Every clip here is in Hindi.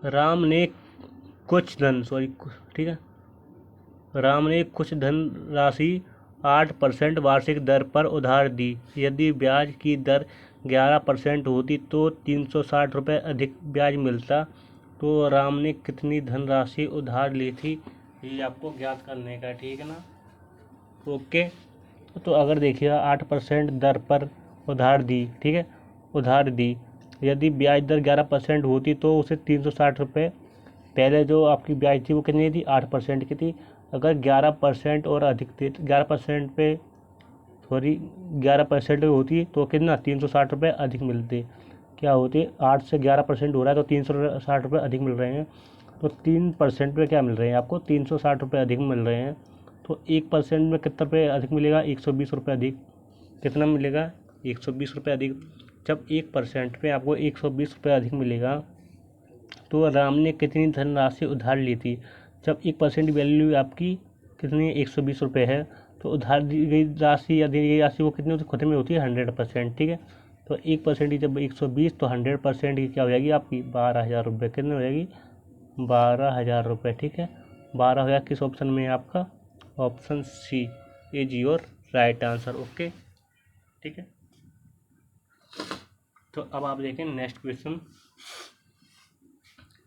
राम ने कुछ धन सॉरी ठीक है राम ने कुछ धनराशि 8% वार्षिक दर पर उधार दी। यदि ब्याज की दर 11% होती तो 360 रुपये अधिक ब्याज मिलता। तो राम ने कितनी धनराशि उधार ली थी, ये आपको ज्ञात करने का, ठीक है ना। ओके, तो अगर देखिएगा 8% दर पर उधार दी, ठीक है, उधार दी। यदि ब्याज दर 11% होती तो उसे 360 रुपये, पहले जो आपकी ब्याज थी वो कितनी थी, 8% की थी। अगर 11% और अधिक थी, 11% पे सॉरी 11% होती तो कितना 360 रुपये अधिक मिलते। क्या होते, 8 से 11% हो रहा है तो 360 रुपये अधिक मिल रहे हैं। तो 3% पे क्या मिल रहे हैं आपको, 360 रुपये अधिक मिल रहे हैं। तो 1% में कितना रुपये अधिक मिलेगा, 120 रुपये अधिक। कितना मिलेगा, 120 रुपये अधिक। जब 1% पे आपको 120 रुपये अधिक मिलेगा तो राम ने कितनी धनराशि उधार ली थी। जब 1% वैल्यू आपकी कितनी 120 रुपये है, तो उधार दी गई राशि या दी गई राशि वो कितनी होती, खुद में होती है 100%, ठीक है। तो 1% की जब 120 तो 100% की क्या हो जाएगी आपकी 12,000 रुपये। कितनी हो जाएगी, 12,000 रुपये, ठीक है। 12,000 किस ऑप्शन में है आपका, option C is your right answer. Okay, ठीक है। तो अब आप देखें नेक्स्ट क्वेश्चन।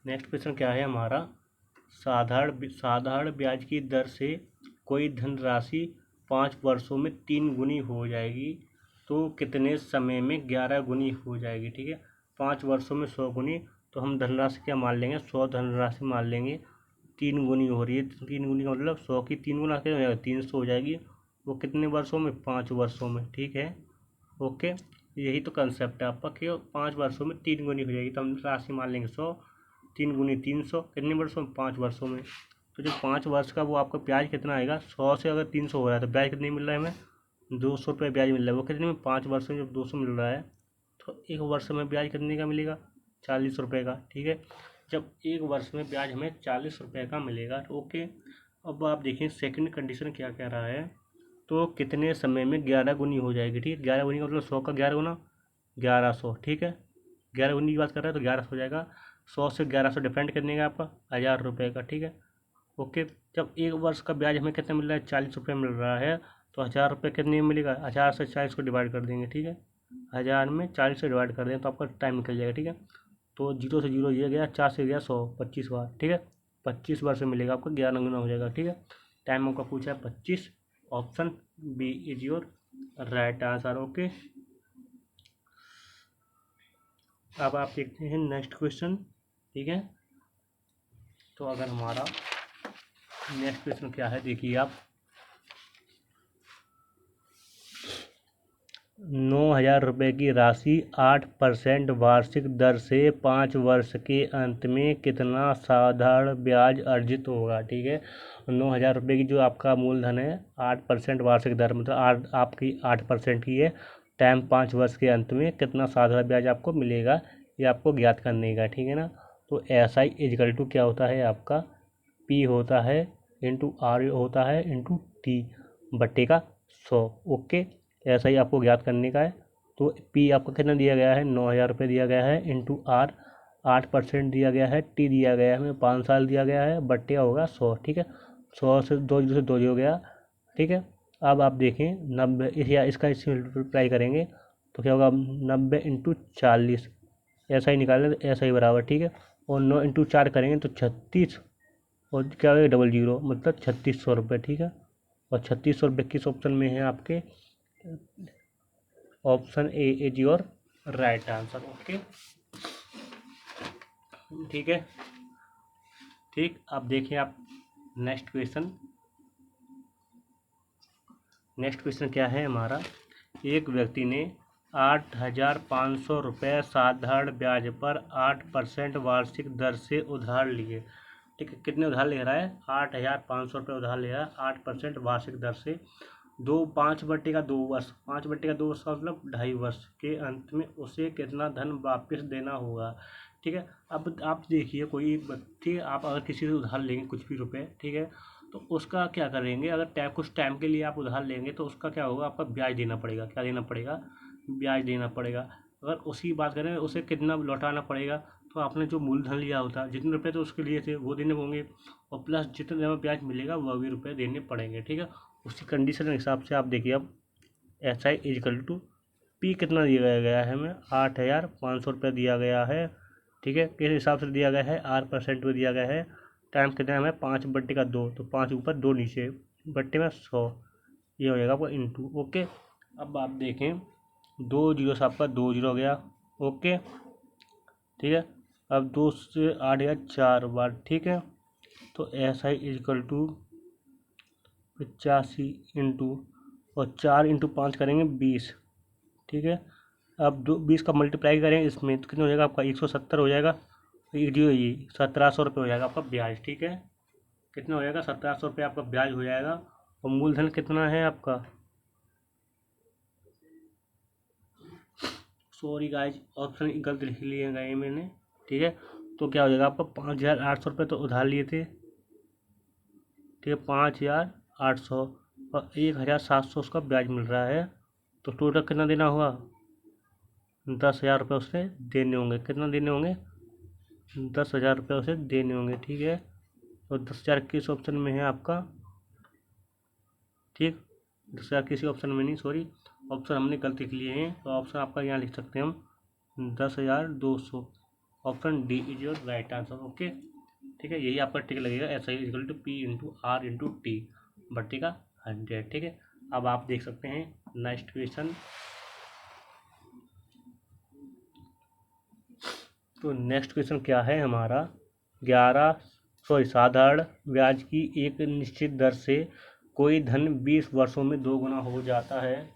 नेक्स्ट क्वेश्चन क्या है हमारा, साधारण ब्याज की दर से कोई धनराशि 5 वर्षों में 3 गुनी हो जाएगी तो कितने समय में 11 गुनी हो जाएगी, ठीक है। 5 वर्षों में 100 गुनी, तो हम धनराशि क्या मान लेंगे, 100 धनराशि मान लेंगे। 3 गुनी हो रही है, 3 गुनी का मतलब 100 की 3 गुना क्या हो जाएगा, 300 हो जाएगी। वो कितने वर्षों में, 5 वर्षों में, ठीक है। ओके, यही तो कंसेप्ट है आपका कि 5 वर्षों में 3 गुनी हो जाएगी, तो हम राशि मान लेंगे 100, 3 गुनी 300, कितने वर्षों में, 5 वर्षों में। तो जो 5 वर्ष का वो आपका ब्याज कितना आएगा, 100 से अगर 300 हो रहा है तो ब्याज कितने मिल रहा है हमें, 200 रुपये ब्याज मिल रहा है। वो कितने में, 5 वर्षों में जब 200 मिल रहा है तो 1 वर्ष में ब्याज कितने का मिलेगा, 40 रुपये का, ठीक है। जब 1 वर्ष में ब्याज हमें 40 रुपये का मिलेगा, तो ओके। अब आप देखिए सेकंड कंडीशन क्या कह रहा है, तो कितने समय में 11 गुनी हो जाएगी, ठीक है। 11 गुनी का मतलब 100 का 11 गुना 1100, ठीक है। 11 गुनी की बात कर रहे हैं तो 1100 हो जाएगा। 100 से 1100 डिफरेंट कितने का आपका, 1000 रुपये का, ठीक है। ओके, जब 1 वर्ष का ब्याज हमें कितना मिल रहा है, 40 रुपये मिल रहा है, तो 1000 रुपये कितने में मिलेगा, 1000 से 40 को डिवाइड कर देंगे, ठीक है। 1000 में 40 से डिवाइड कर दें तो आपका टाइम निकल जाएगा, ठीक है। तो 0 से 0 ये गया, 4 से गया 100, 25 बार, ठीक है। 25 बार से मिलेगा आपको 11 गुना हो जाएगा, ठीक है। टाइम आपका पूछा है 25, option B is your right answer. Okay, अब आप देखते हैं नेक्स्ट क्वेश्चन, ठीक है। तो अगर हमारा नेक्स्ट क्वेश्चन क्या है, देखिए आप, 9,000 रुपये की राशि 8% वार्षिक दर से 5 वर्ष के अंत में कितना साधारण ब्याज अर्जित होगा, ठीक है। 9,000 रुपये की जो आपका मूलधन है, 8% वार्षिक दर मतलब आपकी 8% की है। टाइम 5 वर्ष के अंत में कितना साधारण ब्याज आपको मिलेगा, ये आपको ज्ञात करने का, ठीक है ना। तो एस आई इजकल टू क्या होता है आपका, पी होता है इंटू आर होता है इंटू टी बट्टे का 100। ओके, ऐसा ही आपको ज्ञात करने का है। तो पी आपको कितना दिया गया है, 9,000 रुपये दिया गया है, इंटू आर 8% दिया गया है, टी दिया गया है हमें 5 साल दिया गया है, बट्टे होगा 100, ठीक है। 100 से 2 से 2 हो गया, ठीक है। अब आप देखें 90 या इसका इससे मल्टीप्लाई करेंगे तो क्या होगा, 90 इंटू 40, ऐसा ही निकालें तो ऐसा ही बराबर, ठीक है। और 9 इंटू 4 करेंगे तो 36, और क्या होगा 00 मतलब 3600 रुपये, ठीक है। और 3600 रुपये किस ऑप्शन में है आपके, option A is your right answer. Okay, ठीक है, ठीक। अब देखिए आप नेक्स्ट क्वेश्चन। नेक्स्ट क्वेश्चन क्या है हमारा, एक व्यक्ति ने 8,500 रुपये साधारण ब्याज पर 8% वार्षिक दर से उधार लिए, ठीक है। कितने उधार ले रहा है, 8,500 रुपये उधार ले रहा है 8% वार्षिक दर से। 5 बट्टे का 2 वर्ष, 5 बट्टे का 2 वर्ष का मतलब 2.5 वर्ष के अंत में उसे कितना धन वापस देना होगा, ठीक है। अब आप देखिए कोई व्यक्ति, आप अगर किसी से उधार लेंगे कुछ भी रुपए, ठीक है, तो उसका क्या करेंगे, अगर कुछ टाइम के लिए आप उधार लेंगे तो उसका क्या होगा, आपका ब्याज देना पड़ेगा, क्या देना पड़ेगा, ब्याज देना पड़ेगा। अगर उसी बात करें उसे कितना लौटाना पड़ेगा, तो तो आपने जो मूलधन लिया होता, जितने रुपए तो उसके लिए थे वो देने होंगे, और प्लस जितने जमा ब्याज मिलेगा वह भी रुपये देने पड़ेंगे, ठीक है। उसी कंडीशन के हिसाब से आप देखिए अब S I equal to P कितना दिया गया है हमें 8,500 दिया गया है, ठीक है। किस हिसाब से दिया गया है, R% में दिया गया है। टाइम कितना है हमें 5/2, तो 5 ऊपर 2 नीचे, बट्टे में 100, ये हो जाएगा आपका इंटू। ओके, अब आप देखें 2 जीरो से आपका 2 जीरो हो गया। ओके, ठीक है। अब 2 से 8 गया 4 बार, ठीक है। तो S I equal to 85 into, और 4 इंटू 5 करेंगे 20, ठीक है। अब 20 का मल्टीप्लाई करेंगे इसमें तो कितना हो जाएगा आपका 170 हो जाएगा। एक जीरो ये 1700 रुपये हो जाएगा आपका ब्याज, ठीक है। कितना हो जाएगा 1700 रुपये आपका ब्याज हो जाएगा। और मूलधन कितना है आपका, सॉरी गाइज ऑप्शन गलत लिख लिए गए मैंने, ठीक है। तो क्या हो जाएगा आपका 5,800 रुपये तो उधार लिए थे, ठीक है। 5,800 और 1,700 उसका ब्याज मिल रहा है, तो टोटल कितना देना हुआ 10,000 रुपये उसे देने होंगे। कितना देने होंगे 10,000 रुपये उसे देने होंगे, ठीक है। और 10,000 किस ऑप्शन में है आपका, ठीक। 10,000 किसी ऑप्शन में नहीं, सॉरी ऑप्शन हमने गलत लिख लिए हैं, तो ऑप्शन आपका यहाँ लिख सकते हैं हम 10,200। Option D is your right answer. Okay, ठीक है। यही आपका टिक लगेगा S I equal to P into R into T बट्टे का 100, ठीक है। अब आप देख सकते हैं नेक्स्ट क्वेश्चन। तो नेक्स्ट क्वेश्चन क्या है हमारा, साधारण ब्याज की एक निश्चित दर से कोई धन 20 वर्षों में 2 गुना हो जाता है।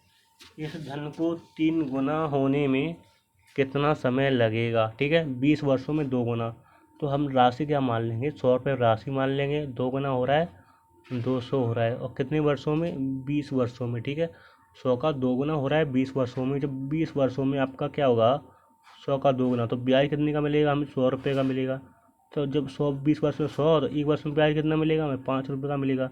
इस धन को 3 गुना होने में कितना समय लगेगा, ठीक है। 20 वर्षों में 2 गुना, तो हम राशि क्या मान लेंगे 100 रुपये राशि मान लेंगे। 2 गुना हो रहा है 200 हो रहा है, और कितने वर्षों में 20 वर्षों में, ठीक है। 100 का 2 गुना हो रहा है 20 वर्षों में। जब 20 वर्षों में आपका क्या होगा 100 का 2 गुना, तो ब्याज कितने का मिलेगा हमें 100 रुपये का मिलेगा। तो जब 100 20 वर्ष में 100, तो एक वर्ष में ब्याज कितना मिलेगा हमें 5 रुपये का मिलेगा।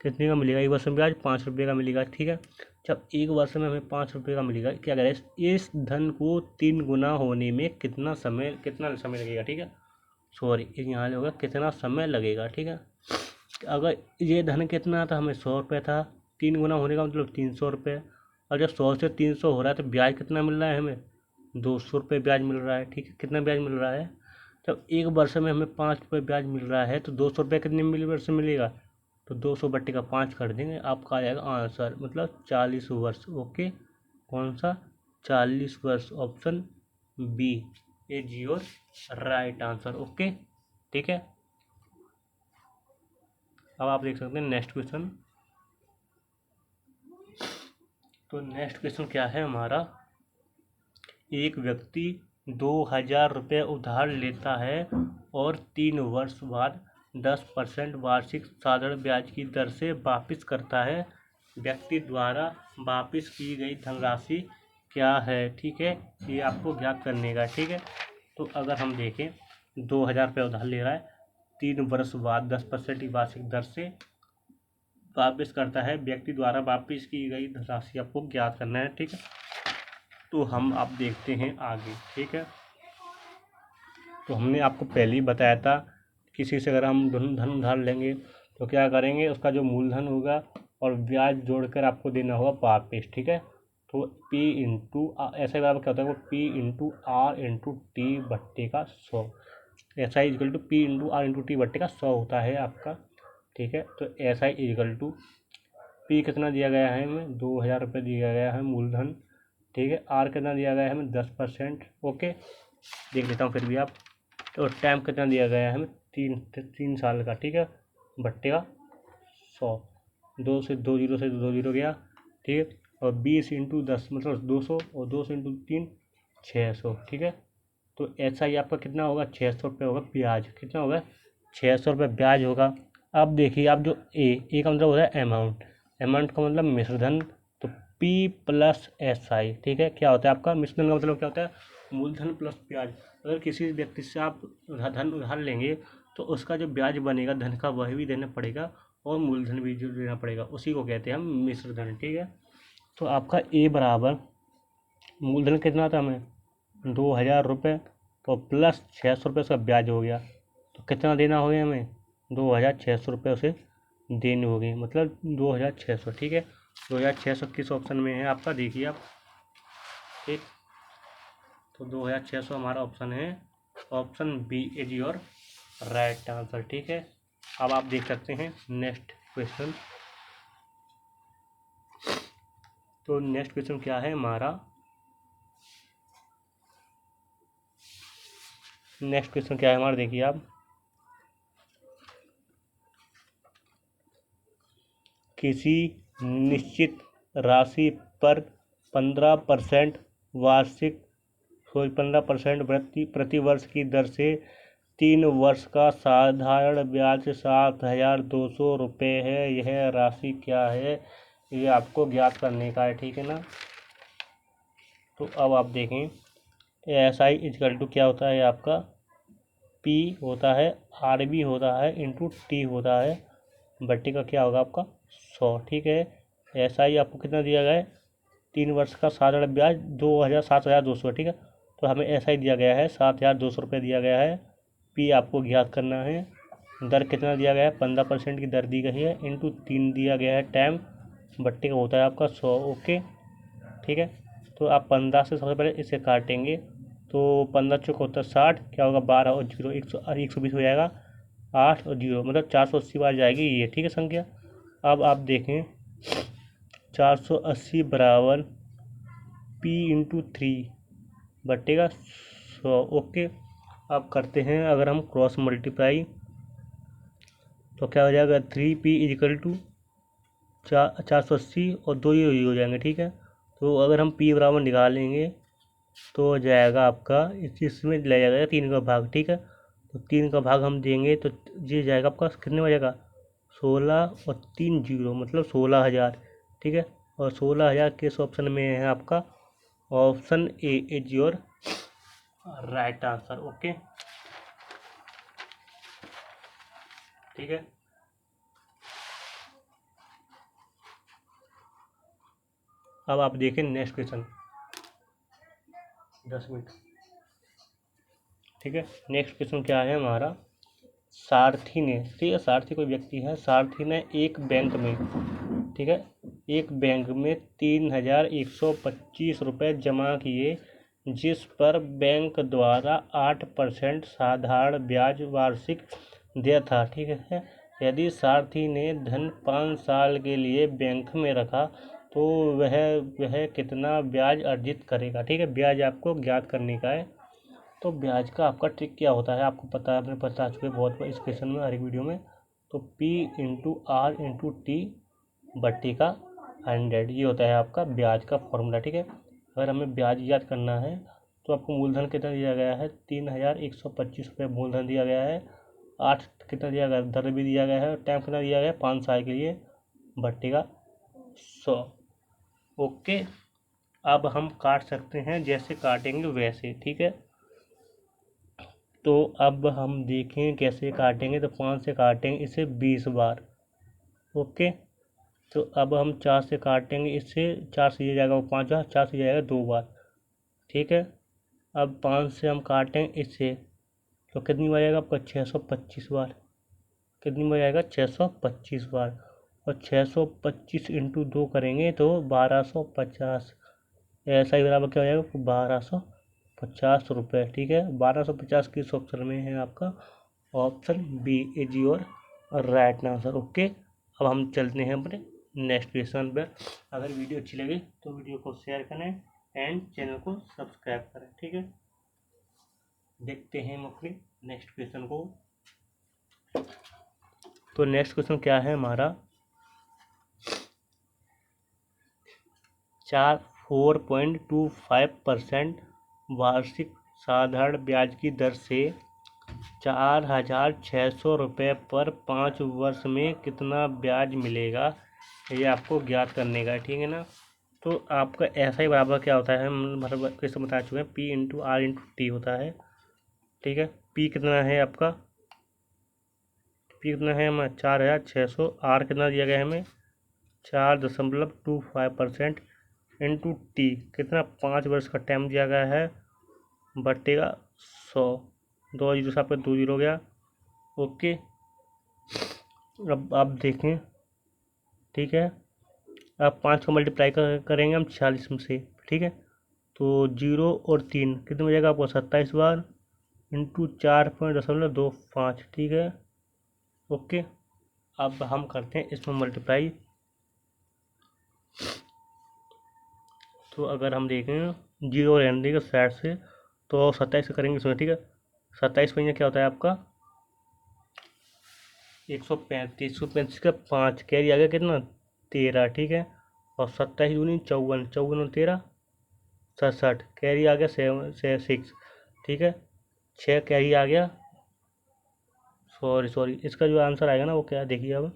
कितने का मिलेगा एक वर्ष में ब्याज 5 रुपये का मिलेगा, ठीक है। जब एक वर्ष में हमें 5 रुपये का मिलेगा, क्या करें इस धन को 3 गुना होने में कितना समय लगेगा, ठीक है। सॉरी यहाँ होगा कितना समय लगेगा, ठीक है। अगर ये धन कितना था हमें 100 रुपये था, 3 गुना होने का मतलब 300 रुपये। और जब 100 से 300 हो रहा है तो ब्याज कितना मिल रहा है हमें 200 रुपये ब्याज मिल रहा है, ठीक है। कितना ब्याज मिल रहा है, जब एक वर्ष में हमें 5 रुपये ब्याज मिल रहा है तो 200 रुपये कितने वर्ष में मिलेगा, तो 200 बट्टे का 5 कर देंगे, आपका आ जाएगा आंसर, मतलब 40 वर्ष। ओके, कौन सा 40 वर्ष, option B is your right answer. Okay, ठीक है। अब आप देख सकते हैं नेक्स्ट क्वेश्चन। तो नेक्स्ट क्वेश्चन क्या है हमारा, एक व्यक्ति 2,000 रुपये उधार लेता है और 3 वर्ष बाद 10% वार्षिक साधारण ब्याज की दर से वापिस करता है। व्यक्ति द्वारा वापिस की गई धनराशि क्या है, ठीक है। ये आपको ज्ञात करने का, ठीक है। तो अगर हम देखें 2,000 रुपये उधार ले रहा है, 3 वर्ष बाद 10% की वार्षिक दर से वापिस करता है। व्यक्ति द्वारा वापिस की गई धनराशि आपको ज्ञात करना है, ठीक है। तो हम आप देखते हैं आगे, ठीक है। तो हमने आपको पहले ही बताया था किसी से अगर हम धन उधार लेंगे तो क्या करेंगे, उसका जो मूलधन होगा और ब्याज जोड़कर आपको देना होगा वापिस, ठीक है। तो P इंटू ऐसा बराबर क्या होता है वो P into R into T बट्टे का 100, ऐसा is equal to P into R into T बट्टे का 100 होता है आपका, ठीक है। तो ऐसा इजकल टू P कितना दिया गया है हमें 2,000 रुपये दिया गया है मूलधन, ठीक है। आर कितना दिया गया है हमें 10%। ओके, देख लेता हूँ फिर भी आप। तो टाइम कितना दिया गया है हमें 3 साल का, ठीक है। बट्टे का 100, 2 से 2 जीरो से 2 जीरो गया, ठीक है। और 20 इंटू 10 मतलब 200, और 200 इंटू 3 600, ठीक है। तो ऐसा ही आपका कितना होगा 600 रुपये होगा ब्याज, कितना होगा 600 रुपये ब्याज होगा। अब देखिए आप जो ए का मतलब होता है अमाउंट का मतलब मिश्रधन, तो P प्लस SI, ठीक है। क्या होता है आपका मिश्रधन का मतलब क्या होता है मूलधन प्लस ब्याज। अगर किसी व्यक्ति से आप धन उधार लेंगे तो उसका जो ब्याज बनेगा धन का वह भी देना पड़ेगा और मूलधन भी जो देना पड़ेगा, उसी को कहते हैं हम मिश्रधन, ठीक है। तो आपका ए बराबर मूलधन कितना था हमें 2,000 रुपये, तो प्लस 600 रुपये उसका ब्याज हो गया। तो कितना देना हो गया हमें, 2600 रुपये उसे देने होंगे, मतलब 2600। ठीक है, 2600 किस ऑप्शन में है आपका, देखिए आप। ठीक, तो 2600 हमारा ऑप्शन है, option B is your right answer. ठीक है, अब आप देख सकते हैं नेक्स्ट क्वेश्चन। तो नेक्स्ट क्वेश्चन क्या है हमारा, नेक्स्ट क्वेश्चन क्या है हमारा, देखिए आप। किसी निश्चित राशि पर 15% वार्षिक 15% प्रति वर्ष की दर से 3 वर्ष का साधारण ब्याज 7,200 रुपये है। यह राशि क्या है, ये आपको ज्ञात करने का है। ठीक है ना, तो अब आप देखें, एस आई इजकल टू क्या होता है आपका, पी होता है, आर बी होता है, इंटू टी होता है, बट्टी का क्या होगा आपका 100। ठीक है, एस आई आपको कितना दिया गया है, 3 वर्ष का साधारण ब्याज 7,200। ठीक है, तो हमें एस आई दिया गया है 7,200 रुपये दिया गया है। पी आपको ज्ञात करना है, दर कितना दिया गया है, 15% की दर दी गई है, इंटू 3 दिया गया है टाइम, बट्टी का होता है आपका 100। ओके, ठीक है, तो आप 15 से सबसे पहले इसे काटेंगे, तो 15 चौक होता है 60, क्या होगा 12 और 0 120 हो जाएगा, 8 और 0 मतलब 480 बार जाएगी ये। ठीक है संख्या, अब आप देखें 480 बराबर पी इंटू 3 बटेगा 100। ओके, अब करते हैं अगर हम क्रॉस मल्टीप्लाई, तो क्या हो जाएगा 3P इजिकल टू 480 और 2 ये हो जाएंगे। ठीक है, तो अगर हम P बराबर निकालेंगे तो हो जाएगा आपका इसमें ले जाएगा 3 का भाग। ठीक है, तो 3 का भाग हम देंगे तो ये जाएगा आपका कितने में जाएगा, 16 और 3 0 मतलब 16,000। ठीक है, और 16,000 किस ऑप्शन में है आपका, option A is your right answer. Okay, ठीक है, अब आप देखें नेक्स्ट क्वेश्चन, 10 मिनट। ठीक है, नेक्स्ट क्वेश्चन क्या है हमारा, सारथी ने, ठीक है, सारथी कोई व्यक्ति है, सारथी ने एक बैंक में, ठीक है, एक बैंक में 3,125 रुपये जमा किए, जिस पर बैंक द्वारा 8% साधारण ब्याज वार्षिक दिया था। ठीक है, यदि सारथी ने धन 5 साल के लिए बैंक में रखा तो वह कितना ब्याज अर्जित करेगा। ठीक है, ब्याज आपको ज्ञात करने का है। तो ब्याज का आपका ट्रिक क्या होता है आपको पता है, आपने बता चुके बहुत बार इस क्वेश्चन में, हर एक वीडियो में। तो P into R into T बट्टी का 100, ये होता है आपका ब्याज का फॉर्मूला। ठीक है, अगर हमें ब्याज याद करना है तो आपको मूलधन कितना दिया गया है, 3,125 रुपये मूलधन दिया गया है, 8 कितना दिया गया, दर भी दिया गया है, टाइम कितना दिया गया है 5 साल के लिए, बट्टी का 100। ओके, अब हम काट सकते हैं, जैसे काटेंगे वैसे। ठीक है, तो अब हम देखें कैसे काटेंगे, तो 5 से काटेंगे इसे 20 बार। ओके, तो अब हम 4 से काटेंगे इसे, 4 से ये जाएगा वो 5 बार, 4 से जाएगा 2 बार। ठीक है, अब 5 से हम काटेंगे इसे, तो कितनी बार आएगा आपका 625 बार, कितनी बार आएगा 625 बार, और 625 इंटू 2 करेंगे तो 1250, ऐसा ही बराबर क्या हो जाएगा 1250 रुपये। ठीक है, 1250 किस ऑप्शन में है आपका, option B is your right answer. Okay, अब हम चलते हैं अपने नेक्स्ट क्वेश्चन पर। अगर वीडियो अच्छी लगी तो वीडियो को शेयर करें एंड चैनल को सब्सक्राइब करें। ठीक है, देखते हैं हम अपने नेक्स्ट क्वेश्चन को। तो नेक्स्ट क्वेश्चन क्या है हमारा, 4.25% वार्षिक साधारण ब्याज की दर से 4,600 रुपये पर 5 वर्ष में कितना ब्याज मिलेगा, ये आपको ज्ञात करने का। ठीक है ना, तो आपका ऐसा ही बराबर क्या होता है, हम मतलब कैसे बता चुके हैं, P into R into T होता है। ठीक है, P कितना है आपका, P कितना है हमें 4,600, आर कितना दिया गया है हमें 4.25% इंटू टी कितना 5 वर्ष का टाइम दिया गया है, बटेगा 100, 2 जीरो से आपका 2 जीरो हो गया। ओके, अब आप देखें, ठीक है, अब 5 को मल्टीप्लाई करेंगे हम 46 में से, ठीक है। तो 0 और 3 कितने हो जाएगा आपको 27 बार इंटू 4.25, ठीक है। ओके, अब हम करते हैं इसमें मल्टीप्लाई। तो अगर हम देखें 0 रहने देंगे साइड से, तो 27 से करेंगे इसमें, ठीक है। 27 में क्या होता है आपका 135, 135 का 5 कैरी आ गया कितना 13, ठीक है। और 27 दूनी 54, 54 और 13 67, कैरी आ गया 6, ठीक है। 6 कैरी आ गया, सॉरी इसका जो आंसर आएगा ना वो क्या देखिए अब,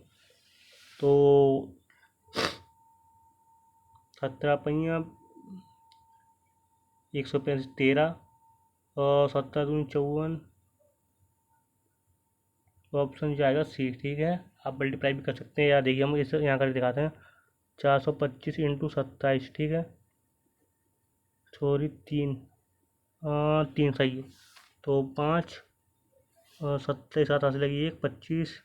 तो 17 पहिया 135 13 और 17 दूनी 54, तो ऑप्शन जो आएगा सी, ठीक है। आप मल्टीप्लाई भी कर सकते हैं, या देखिए हम इसे यहाँ कर दिखाते हैं 425 इंटू 27, ठीक है। सॉरी 3, 3 सही है, तो 5 और 27 7 से लगी 1, 25,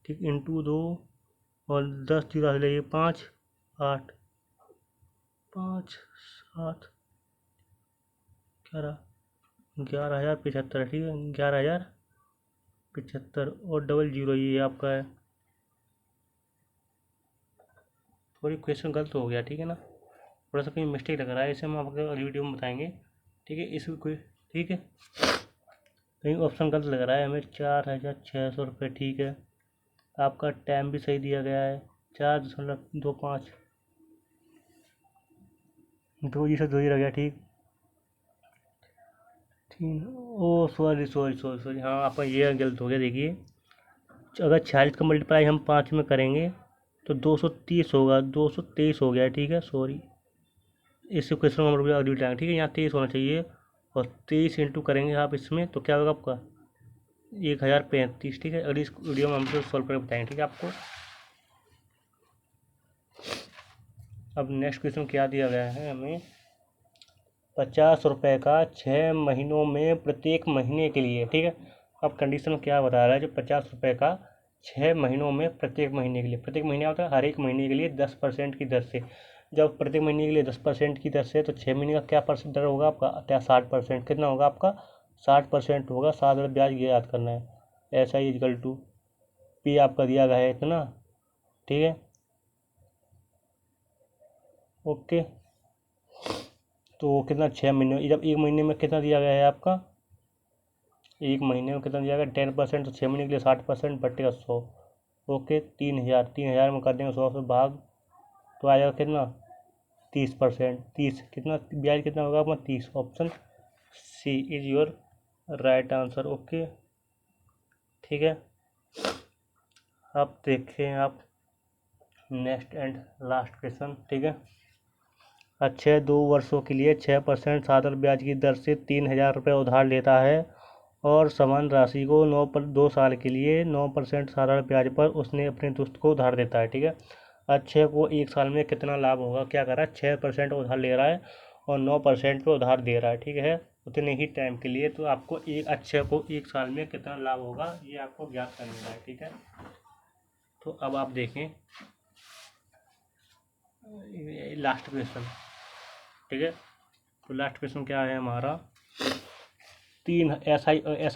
ठीक, इंटू 2 और 10 जीरो से लगी 5, 8, 5 7 11, 11,075, ठीक है। 11,075 और डबल जीरो ये आपका है। थोड़ी क्वेश्चन गलत हो गया, ठीक है ना, थोड़ा सा कहीं मिस्टेक लग रहा है, इसे हम आपको अगली वीडियो में बताएंगे, ठीक है। इस कोई, ठीक है, कहीं ऑप्शन गलत लग रहा है हमें 4,600 रुपये, ठीक है। आपका टाइम भी सही दिया गया है 4.25, 2 जी से 2 जी रह गया, ठीक। 3, ओ सॉरी, हाँ आपका ये गलत हो गया, देखिए अगर 46 का मल्टीप्लाई हम 5 में करेंगे तो 230 होगा, 223 हो गया, ठीक है। सॉरी, इस क्वेश्चन नंबर पर अगली टाइम, ठीक है, यहाँ 23 होना चाहिए, और 23 इंटू करेंगे आप इसमें तो क्या होगा आपका 1,035, ठीक है। अगली इस वीडियो में हम सॉल्व करके बताएंगे, ठीक है आपको। अब नेक्स्ट क्वेश्चन क्या दिया गया है हमें, 50 रुपये का 6 महीनों में प्रत्येक महीने के लिए, ठीक है। अब कंडीशन क्या बता रहा है, जो 50 रुपये का 6 महीनों में प्रत्येक महीने के लिए, प्रत्येक महीने होता है हर एक महीने के लिए 10% की दर से। जब प्रत्येक महीने के लिए 10% की दर से, तो 6 महीने का क्या परसेंट दर होगा आपका 60%, कितना होगा आपका 60% होगा। 7 ब्याज ये याद करना है, ऐसा ही इजकल टू पी आपका दिया गया है इतना, ठीक है। ओके, तो कितना 6 महीने, जब एक महीने में कितना दिया गया है आपका, एक महीने में कितना दिया गया 10%, तो 6 महीने के लिए 60% बटेगा 100। ओके, 3,000 में कर देंगे 100 से भाग, तो आ जाएगा कितना 30%, 30 कितना ब्याज कितना होगा अपना 30। Option C is your right answer. Okay, ठीक है। अब देखें आप नेक्स्ट एंड लास्ट क्वेश्चन, ठीक है। अच्छे 2 वर्षों के लिए 6% साधारण ब्याज की दर से 3,000 रुपये उधार लेता है, और समान राशि को 2 साल के लिए 9% साधारण ब्याज पर उसने अपने दोस्त को उधार देता है, ठीक है। अच्छे को 1 साल में कितना लाभ होगा, क्या कर रहा है 6% उधार ले रहा है और 9% पे उधार दे रहा है, ठीक है, उतने ही टाइम के लिए। तो आपको एक अच्छे को 1 साल में कितना लाभ होगा ये आपको ज्ञात करना है, ठीक है। तो अब आप देखें लास्ट क्वेश्चन, ठीक है। तो लास्ट क्वेश्चन क्या है हमारा, 3 एस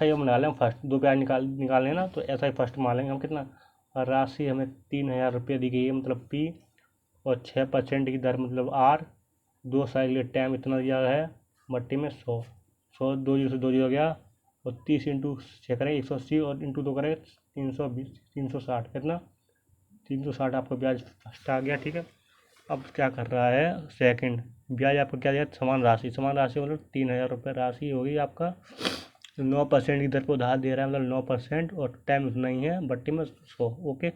आई बना लें फर्स्ट, 2 ब्याज निकालने ना, तो एस आई फर्स्ट मान लेंगे हम कितना, राशि हमें 3,000 रुपये दी गई है मतलब पी, और 6% की दर मतलब आर, 2 साल के लिए टाइम इतना दिया है, मट्टी में 100, 100 2 जीरो से 2 जीरो हो गया, और 30 इंटू 6 करें 180, और इंटू 2 करें 320, 360, कितना 360 आपका ब्याज फर्स्ट आ गया, ठीक है। अब क्या कर रहा है सेकंड, ब्याज आपका क्या दिया समान राशि, मतलब 3,000 रुपये राशि होगी आपका, 9% की दर पर उधार दे रहा है, मतलब 9%, और टाइम उतना ही है, बट्टी में 100। ओके,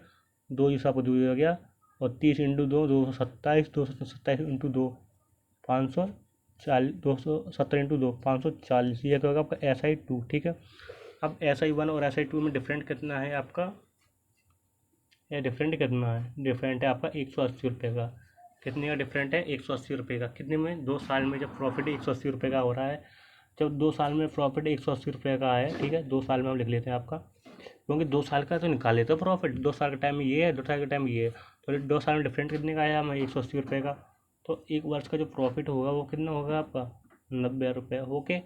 2 जीरो आपको 2 हो गया, और 30 इंटू 2 227, 227 इंटू 2 540, 270 इंटू 2 540, ये होगा आपका SI2, ठीक है। अब SI1 और SI2 में डिफरेंट कितना है आपका, ये डिफरेंट कितना है, डिफरेंट है आपका 180 रुपये का। कितने का डिफरेंट है 180 रुपये का, कितने में 2 साल में जब प्रॉफिट 180 रुपये का हो रहा है, जब 2 साल में प्रॉफिट 180 रुपये का है, ठीक है, 2 साल में हम लिख लेते हैं आपका, क्योंकि 2 साल का तो निकाल लेते हो प्रॉफिट, 2 साल का टाइम ये है, 2 साल का टाइम ये है, तो 2 साल में डिफरेंट कितने का आया हमें 180 रुपये का। तो एक वर्ष का जो प्रॉफिट होगा वो कितना होगा आपका 90 रुपये। ओके,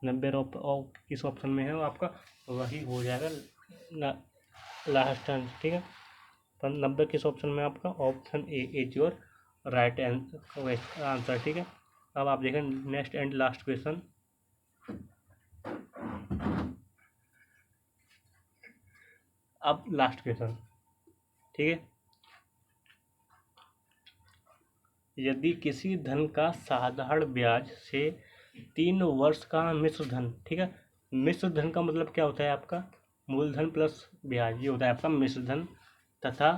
90 रुपये और किस ऑप्शन में है वो आपका वही हो जाएगा लास्ट आंसर, ठीक है। पर 90 किस ऑप्शन में आपका option A is your right answer, ठीक है। अब आप देखें नेक्स्ट एंड लास्ट क्वेश्चन। अब लास्ट क्वेश्चन, ठीक है। यदि किसी धन का साधारण ब्याज से 3 वर्ष का मिश्र धन, ठीक है, मिश्र धन का मतलब क्या होता है आपका मूलधन प्लस ब्याज, ये होता है आपका मिश्र धन, तथा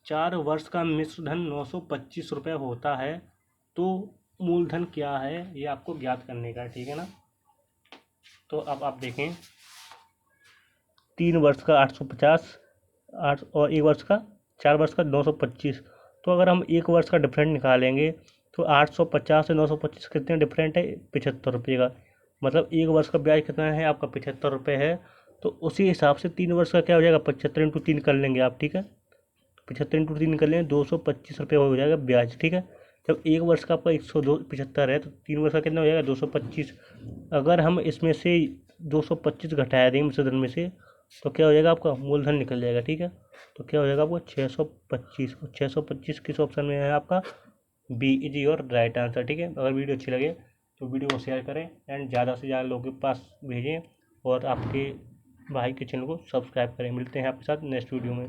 4 वर्ष का मिश्र धन 925 रुपये होता है, तो मूलधन क्या है ये आपको ज्ञात करने का है, ठीक है ना। तो अब आप देखें 3 वर्ष का 850 और 1 वर्ष का 4 वर्ष का 925, तो अगर हम 1 वर्ष का डिफरेंट निकालेंगे तो 850 से 925 कितने डिफरेंट है 75 रुपये का, मतलब 1 वर्ष का ब्याज कितना है आपका 75 रुपये है। तो उसी हिसाब से 3 वर्ष का क्या हो जाएगा 75 इंटू 3 कर लेंगे आप, ठीक है, 75 इंटू 3 कर लेंगे 225 रुपये हो जाएगा ब्याज, ठीक है। जब 1 वर्ष का आपका 175 है तो 3 वर्ष का कितना हो जाएगा 225। अगर हम इसमें से 225 घटाया देंगे मिश्रधन में से तो क्या हो जाएगा आपका मूलधन निकल जाएगा, ठीक है। तो क्या हो जाएगा आपको 625, 625 किस ऑप्शन में है आपका B is your right answer, ठीक है। अगर वीडियो अच्छी लगे तो वीडियो को शेयर करें एंड ज़्यादा से ज़्यादा लोगों के पास भेजें और आपके भाई के चैनल को सब्सक्राइब करें। मिलते हैं आपके साथ नेक्स्ट वीडियो में।